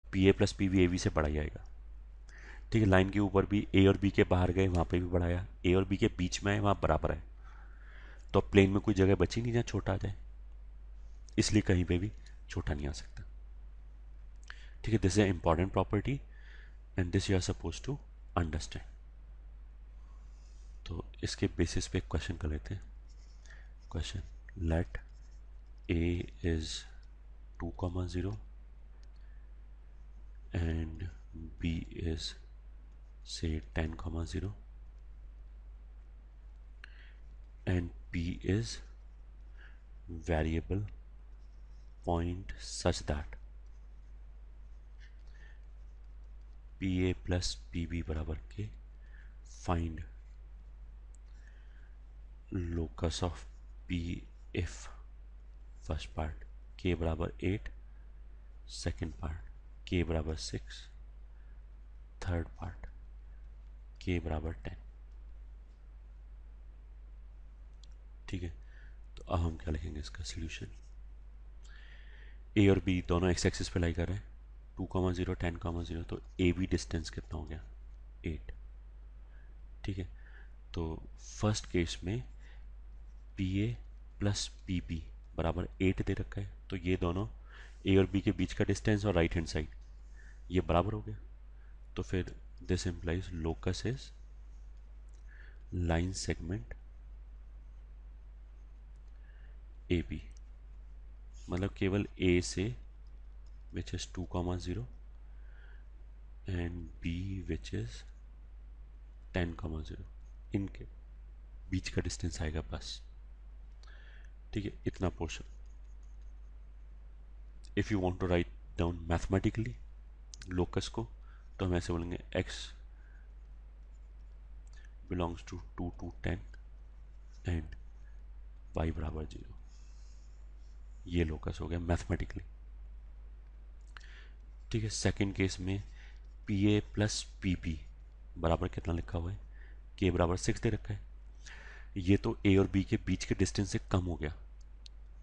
P A plus P B A B से बढ़ा जाएगा. ठीक है. लाइन के ऊपर भी ए और बी के बाहर गए, वहां पे भी बढ़ाया. ए और बी के बीच में है, वहां बराबर है. तो अब प्लेन में कोई जगह बची नहीं जहाँ छोटा आ जाए, इसलिए कहीं पे भी छोटा नहीं आ सकता. ठीक है. This is important property and this you are suppose to understand. तो इसके बेसिस पे एक क्वेश्चन कर लेते हैं. Question: let A is 2,0 and b is say 10,0 and p is variable point such that pa plus pb बराबर के find locus of p if first part k बराबर 8, second part k बराबर 6, third part k बराबर 10. ठीक है. तो अब हम क्या लिखेंगे इसका सोल्यूशन? ए और बी दोनों एक्स एक्सिस पे लाई कर रहे हैं. 2,0 10,0, तो ए बी डिस्टेंस कितना हो गया? 8. ठीक है. तो फर्स्ट केस में P A plus P B बराबर 8 दे रखा है, तो ये दोनों ए और बी के बीच का डिस्टेंस और राइट हैंड साइड ये बराबर हो गया. तो फिर this implies locus is line segment A B. मतलब केवल ए से which is 2,0 and B which is 10,0, इनके बीच का डिस्टेंस आएगा बस. ठीक है. इतना portion. If you want to write down mathematically locus को, तो हम ऐसे बोलेंगे x belongs to 2 to 10 and y बराबर 0. ये लोकस हो गया मैथमेटिकली. ठीक है, सेकंड केस में P A plus P B बराबर कितना लिखा हुआ है, के बराबर 6 दे रखा है। ये तो ए और बी के बीच के डिस्टेंस से कम हो गया,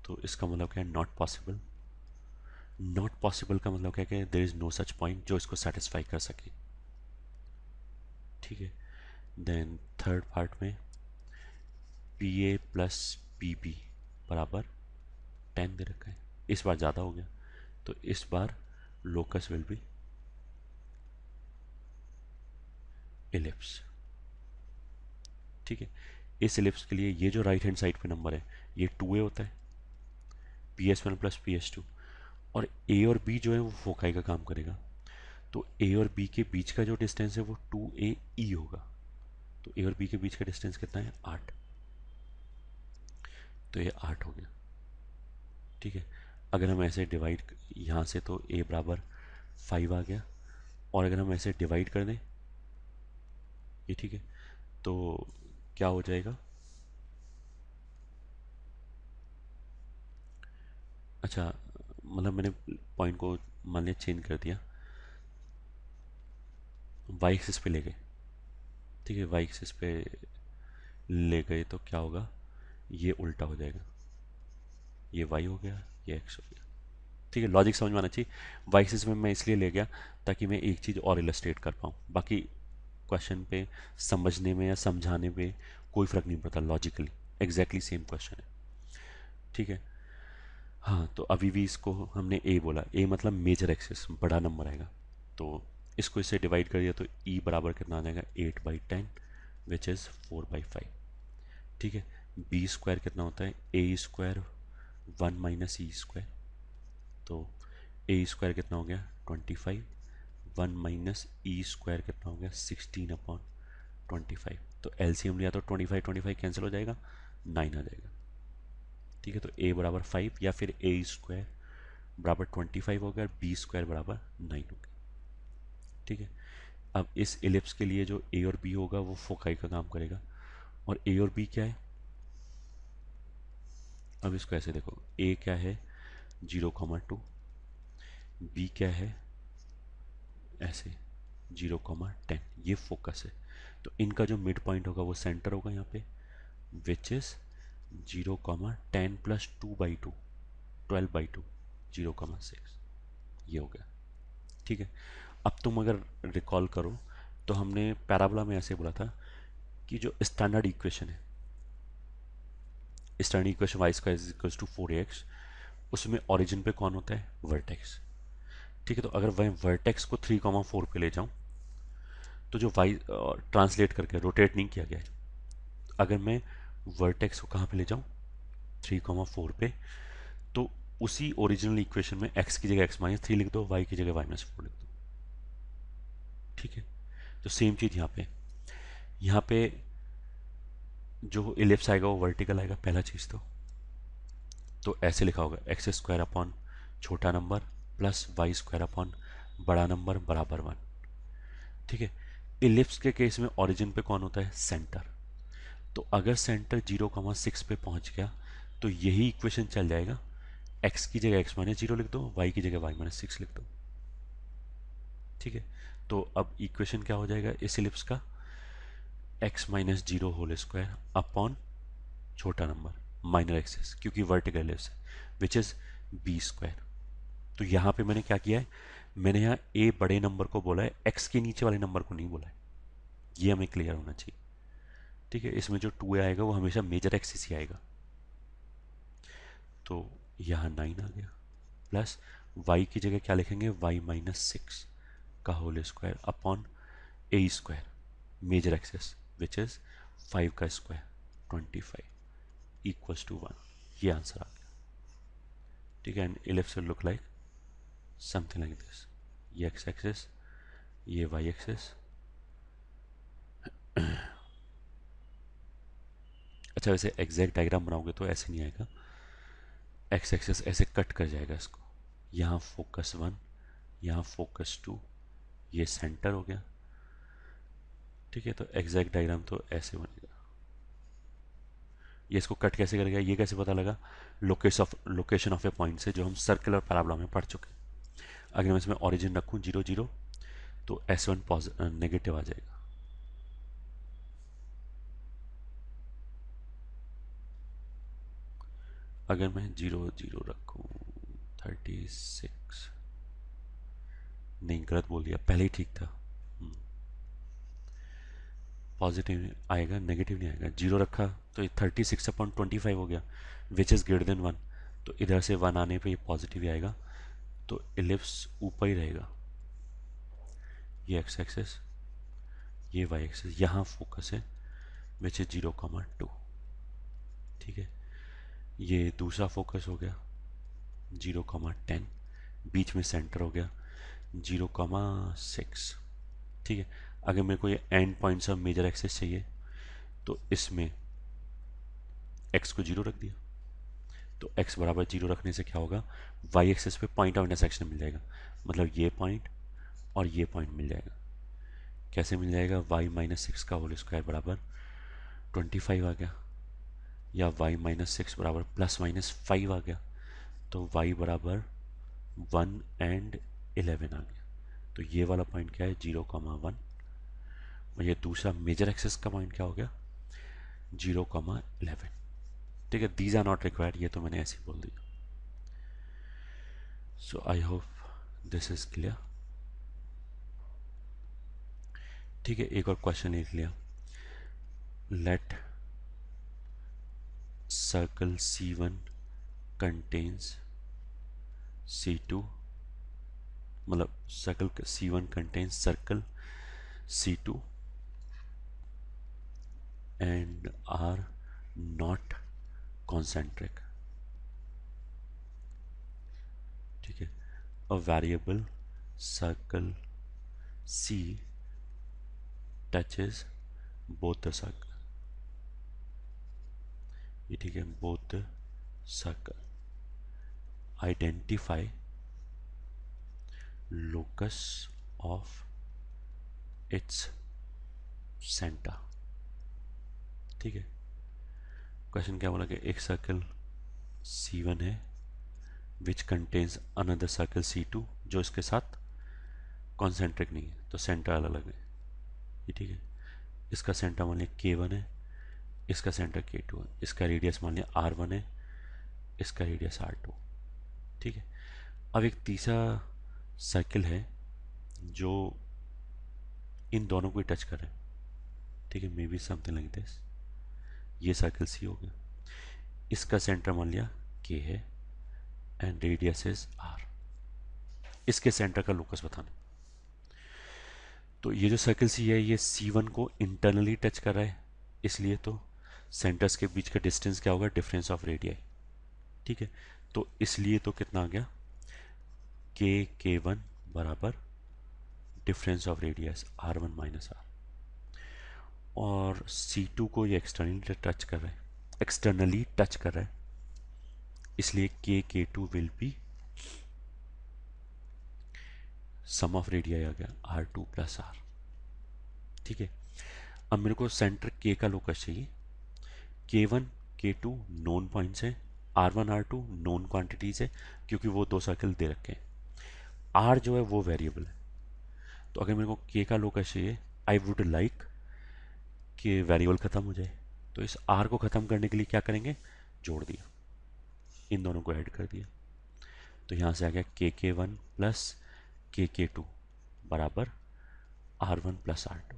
तो इसका मतलब क्या है, नॉट पॉसिबल। नॉट पॉसिबल का मतलब क्या है, there is no such point जो इसको सेटिस्फाई कर सके। ठीक है, देन थर्ड पार्ट में P A plus P B बराबर 10 दे रखा है। इस बार ज़्यादा हो गया, तो इस बार लोकस विल बी इलिप्स। ठीक है, इस इलिप्स के लिए ये जो राइट हैंड साइड पे नंबर है ये 2a होता है, P S one plus P S two, और ए और बी जो है वो फोकाई का काम करेगा। तो ए और बी के बीच का जो डिस्टेंस है वो 2a ई होगा। तो ए और बी के बीच का डिस्टेंस कितना है, 8। तो ये 8 हो गया। ठीक है, अगर हम ऐसे डिवाइड यहाँ से, तो a बराबर 5 आ गया, और अगर हम ऐसे डिवाइड कर दें ये, ठीक है, तो क्या हो जाएगा, अच्छा मतलब मैंने पॉइंट को मान लिया चेंज कर दिया, वाई एक्सिस पे ले गए। ठीक है, वाई एक्सिस पे ले गए तो क्या होगा, ये उल्टा हो जाएगा, ये वाई हो गया, ये एक्स हो गया। ठीक है, लॉजिक समझ में आना चाहिए। वाई एक्सिस में मैं इसलिए ले गया ताकि मैं एक चीज़ और इलस्ट्रेट कर पाऊँ, बाकी क्वेश्चन पे समझने में या समझाने में कोई फ़र्क नहीं पड़ता, लॉजिकली एग्जैक्टली सेम क्वेश्चन है। ठीक है, हाँ, तो अभी भी इसको हमने ए बोला, ए मतलब मेजर एक्सेस, बड़ा नंबर आएगा, तो इसको इससे डिवाइड कर दिया तो ई बराबर कितना आ जाएगा, 8/10 विच इज़ 4/5। ठीक है, बी स्क्वायर कितना होता है, ए स्क्वायर 1 - ई स्क्वायर, तो ए स्क्वायर कितना हो गया 25, 1 - ई स्क्वायर कितना हो गया 16/25। तो एलसीएम लिया तो 25 कैंसिल हो जाएगा, 9 आ जाएगा। ठीक है, तो a बराबर 5 या फिर ए स्क्वायर बराबर 25 हो गया, बी स्क्वायर बराबर 9 हो गया। ठीक है, अब इस इलिप्स के लिए जो a और b होगा वो फोकाई का काम करेगा, और a और b क्या है, अब इसको ऐसे देखो, a क्या है 0,2, b क्या है ऐसे 0,10, ये फोकस है। तो इनका जो मिड पॉइंट होगा वो सेंटर होगा यहाँ पे, विच इज 0,10 + 2/2, 12/2, 0,6, ये हो गया। ठीक है, अब तुम अगर रिकॉल करो तो हमने पैराबोला में ऐसे बोला था कि जो स्टैंडर्ड इक्वेशन है, स्टैंडर्ड इक्वेशन y² = 4ax, उसमें ओरिजिन पे कौन होता है, वर्टेक्स। ठीक है, तो अगर वह वर्टेक्स को 3,4 पे ले जाऊं, तो जो y ट्रांसलेट करके रोटेट नहीं किया गया है, अगर मैं वर्टेक्स को कहाँ पे ले जाऊं 3,4 पे, तो उसी ओरिजिनल इक्वेशन में x की जगह x-3 लिख दो, y की जगह y-4 लिख दो। ठीक है, तो सेम चीज़ यहाँ पे जो इलिप्स आएगा वो वर्टिकल आएगा, पहला चीज़ तो ऐसे लिखा होगा x² अपॉन छोटा नंबर प्लस y² अपॉन बड़ा नंबर बराबर 1। ठीक है, इलिप्स के केस में ओरिजिन पे कौन होता है, सेंटर। तो अगर सेंटर 0,6 पे पहुंच गया तो यही इक्वेशन चल जाएगा, x की जगह x-0 लिख दो, y की जगह y-6 लिख दो। ठीक है, तो अब इक्वेशन क्या हो जाएगा इस इलिप्स का, x-0 अपॉन छोटा नंबर माइनर एक्सेस, क्योंकि वर्टिकल इलिप्स है, विच इज b²। तो यहाँ पे मैंने क्या किया है, मैंने यहाँ a बड़े नंबर को बोला है, x के नीचे वाले नंबर को नहीं बोला है, ये हमें क्लियर होना चाहिए। ठीक है, इसमें जो 2a आएगा वो हमेशा मेजर एक्सिस ही आएगा, तो यहाँ 9 आ गया, प्लस y की जगह क्या लिखेंगे, y-6 का whole square upon a² major axis which is 5 का स्क्वायर 25 इक्वल्स टू 1। ये आंसर आ गया। ठीक है, and ellipse will look like something like this, ये एक्स एक्सिस, ये वाई एक्सिस। अच्छा, वैसे एग्जैक्ट डायग्राम बनाओगे तो ऐसे नहीं आएगा, एक्स एक्सिस ऐसे कट कर जाएगा इसको, यहाँ फोकस 1, यहाँ फोकस 2, ये सेंटर हो गया। ठीक है, तो एग्जैक्ट डायग्राम तो ऐसे बनेगा। ये इसको कट कैसे करेगा, ये कैसे पता लगा, लोकेशन ऑफ ए पॉइंट से, जो हम सर्कुलर पैराबोला में पढ़ चुके हैं। अगर मैं इसमें ओरिजिन रखूँ 0 0 तो S1 नेगेटिव आ जाएगा। अगर मैं 0 0 रखूँ 36, नहीं गलत बोल दिया, पहले ही ठीक था। पॉजिटिव आएगा, नेगेटिव नहीं आएगा। 0 रखा तो ये 36/25 हो गया, विच इज़ ग्रेटर देन 1, तो इधर से 1 आने पे ये पॉजिटिव ही आएगा, तो इलिप्स ऊपर ही रहेगा। ये एक्स एक्सेस, ये वाई एक्सेस, यहाँ फोकस है विच इज 0,2। ठीक है, ये दूसरा फोकस हो गया 0,10, बीच में सेंटर हो गया 0,6। ठीक है, अगर मेरे को ये end points of major axis चाहिए तो इसमें x को 0 रख दिया, तो x बराबर 0 रखने से क्या होगा, y एक्सेस पे पॉइंट ऑफ इंटरसेक्शन मिल जाएगा, मतलब ये पॉइंट और ये पॉइंट मिल जाएगा। कैसे मिल जाएगा, y-6 का होल स्क्वायर बराबर 25 आ गया, या y-6 बराबर ±5 आ गया, तो y बराबर 1 एंड 11 आ गया। तो ये वाला पॉइंट क्या है, 0,1, और ये दूसरा मेजर एक्सेस का पॉइंट क्या हो गया, 0,11। ठीक है, दीज आर नॉट रिक्वायर्ड, ये तो मैंने ऐसे ही बोल दिया। So I hope this is clear. ठीक है, एक और क्वेश्चन लिख लिया, late circle C1 contains C2, मतलब circle C1 contains circle C2 and are not concentric. ठीक है, a variable circle C touches both the circle, ये ठीक है, both the circle, identify locus of its center। ठीक है, क्वेश्चन क्या बोला कि एक सर्कल C1 है which contains another circle C2 जो इसके साथ कॉन्सेंट्रिक नहीं है, तो सेंटर अलग अलग है। ये ठीक है, इसका सेंटर मान लिया K1 है, इसका सेंटर K2 है, इसका रेडियस मान लिया R1 है, इसका रेडियस R2। ठीक है, अब एक तीसरा सर्कल है जो इन दोनों को टच कर रहा है। ठीक है, may be something like this, ये सर्कल C हो गया, इसका सेंटर मान लिया K है एंड रेडियस इज R, इसके सेंटर का लोकस बताना। तो ये जो सर्कल C है ये C1 को इंटरनली टच कर रहा है, इसलिए तो सेंटर्स के बीच का डिस्टेंस क्या होगा, डिफरेंस ऑफ रेडियाई। ठीक है, तो इसलिए तो कितना आ गया, K1 बराबर difference of radius R1 minus R, और C2 को ये एक्सटर्नली टच कर रहा है, एक्सटर्नली टच कर रहा है, इसलिए K2 will be sum of radii आ गया R2 प्लस R। ठीक है, अब मेरे को सेंटर K का लोकस चाहिए, K1 K2 नोन पॉइंट्स है, R1 R2 नोन क्वांटिटीज है, क्योंकि वो दो सर्कल दे रखे हैं। R जो है वो वेरिएबल है, तो अगर मेरे को K का लोकस चाहिए, आई वुड लाइक कि वेरिएबल खत्म हो जाए, तो इस R को खत्म करने के लिए क्या करेंगे, जोड़ दिया, इन दोनों को ऐड कर दिया, तो यहाँ से आ गया KK1 प्लस KK2 बराबर R1 प्लस R2।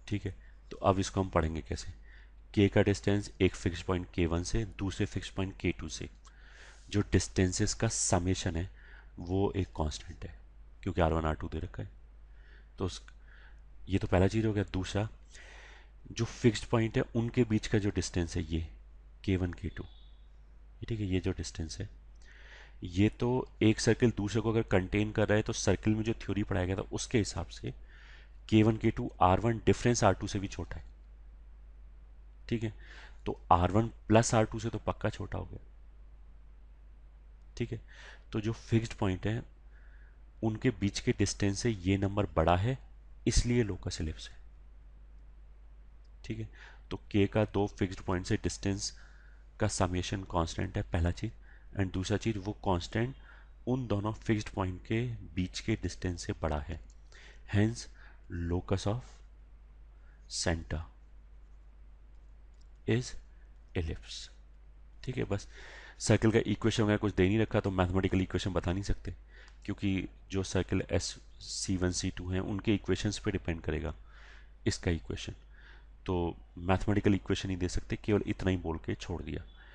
ठीक है, तो अब इसको हम पढ़ेंगे कैसे, K का डिस्टेंस एक फिक्स पॉइंट K1 से दूसरे फिक्स पॉइंट K2 से, जो डिस्टेंसेस का समेशन है वो एक कांस्टेंट है, क्योंकि R1 R2 दे रखा है, तो ये तो पहला चीज हो गया। दूसरा, जो फिक्स्ड पॉइंट है उनके बीच का जो डिस्टेंस है ये K1 K2, ठीक है, ये जो डिस्टेंस है, ये तो एक सर्कल दूसरे को अगर कंटेन कर रहा है तो सर्कल में जो थ्योरी पढ़ाया गया था उसके हिसाब से K1 K2 R1 difference R2 से भी छोटा है। ठीक है, तो R1 प्लस R2 से तो पक्का छोटा हो गया। ठीक है, तो जो फिक्स्ड पॉइंट है उनके बीच के डिस्टेंस से ये नंबर बड़ा है, इसलिए लोकस इलिप्स है। ठीक है, तो K का दो फिक्स्ड पॉइंट से डिस्टेंस का समेशन कांस्टेंट है, पहला चीज। एंड दूसरा चीज़ वो कांस्टेंट उन दोनों फिक्स्ड पॉइंट के बीच के डिस्टेंस से बड़ा है, hence locus of centre is ellipse. ठीक है, बस सर्कल का इक्वेशन वगैरह कुछ दे नहीं रखा तो मैथमेटिकल इक्वेशन बता नहीं सकते, क्योंकि जो सर्कल S C1 C2 हैं उनके इक्वेशंस पे डिपेंड करेगा इसका इक्वेशन। तो मैथमेटिकल इक्वेशन ही दे सकते, केवल इतना ही बोल के छोड़ दिया।